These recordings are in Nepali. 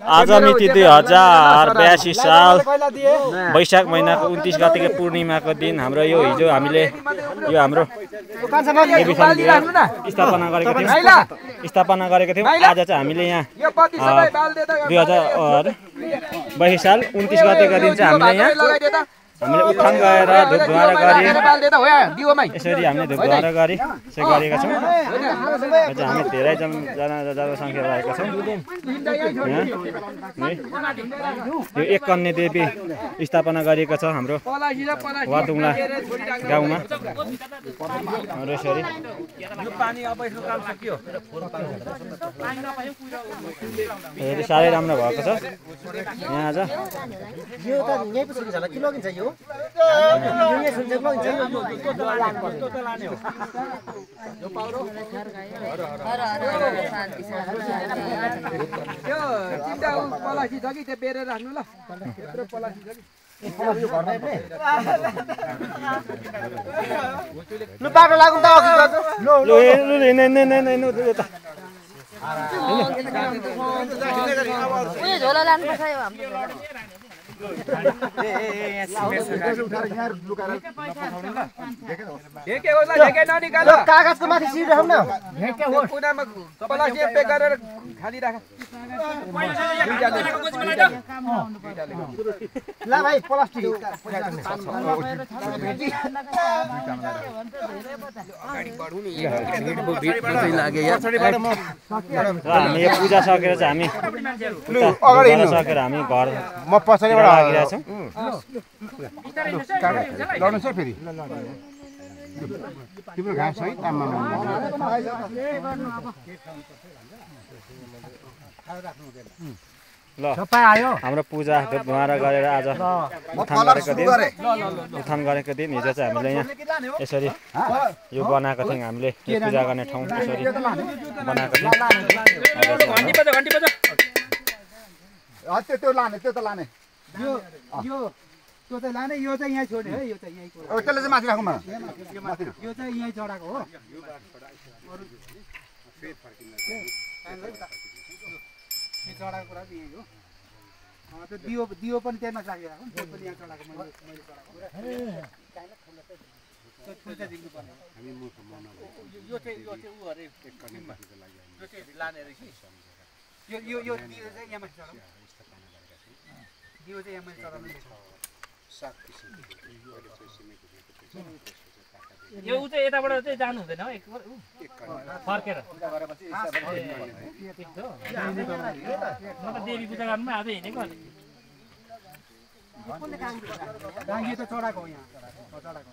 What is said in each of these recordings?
आज मिति 2082 साल वैशाख महिनाको 29 गतेको पूर्णिमाको दिन हाम्रो यो हिजो हामीले यो हाम्रो स्थापना गरेको थियौँ आज चाहिँ हामीले यहाँ 2082 साल 29 गतेको दिन चाहिँ हामीले यहाँ हामीले उत्थान गएर धुपधुवारा गरी यसरी हामीले धुपधुवारा गरी यसरी गरेका छौँ। हामी धेरै जनसङ्ख्या रहेका छौँ। यो एक कन्या देवी स्थापना गरिएको छ हाम्रो वादुङला गाउँमा। यसरी साह्रै राम्रो भएको छ यहाँ आज। बाटो लागु कागजको माथि सिराउ न ल भाइ प्लास्टिक हामी यो पूजा सकेर चाहिँ हामी सकेर हामी घर म पछाडिबाट लागिरहेछौँ। लड्नु छ फेरि तिम्रो घाँस है ताममा ल हाम्रो पूजा धुपधुवारा गरेर आज उत्थान गरेको दिन हिजो चाहिँ हामीले यहाँ यसरी यो बनाएको थियौँ। हामीले यो पूजा गर्ने ठाउँ यसरी बनाएको थियौँ। त्यो लाने त्यो त लाने त्यो चाहिँ लाने यो चाहिँ यहाँ छोड्ने है। यो चाहिँ यहीँ त्यसले चाहिँ माथि राखौँ न यो चाहिँ यहीँ चढाएको हो। चढाएको कुरा चाहिँ यहीँ हो। त्यो दियो पनि त्यहीँ माथि राखिरहेको त्यो पनि यहाँ चढाएको मैले चढाएको यो चाहिँ ऊ अरे यो चाहिँ लाने रहेछ। यो दियो चाहिँ यहाँ माथि चढाउँ। दियो चाहिँ यहाँ माथि चढाउनु यो उ चाहिँ यताबाट चाहिँ जानु हुँदैन हो फर्केर म त देवी पूजा गर्नुमा आज हिँडेको अनि डाङ्गी त चढाएको हो यहाँ चढाएको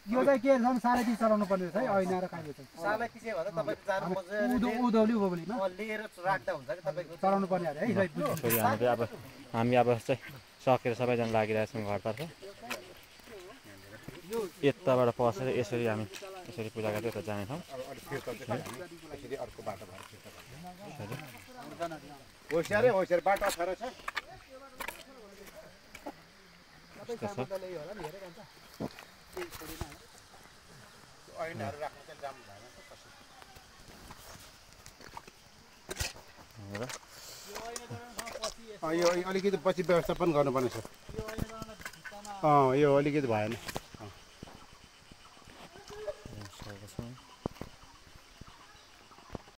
यो चाहिँ के छ 3.5 चढाउनु पर्ने रहेछ है। ऐना र काइलो चाहिँ उधौली उभौलीमा चढाउनु पर्ने अरे है। हामी अब चाहिँ सकेर सबैजना लागिरहेछौँ घरतर्फ। यताबाट पसेर यसरी हामी यसरी पूजा गर्दै यता जानेछौँ। यो अलिकति पछि व्यवस्थापन गर्नुपर्ने छ। यो अलिकति भएन।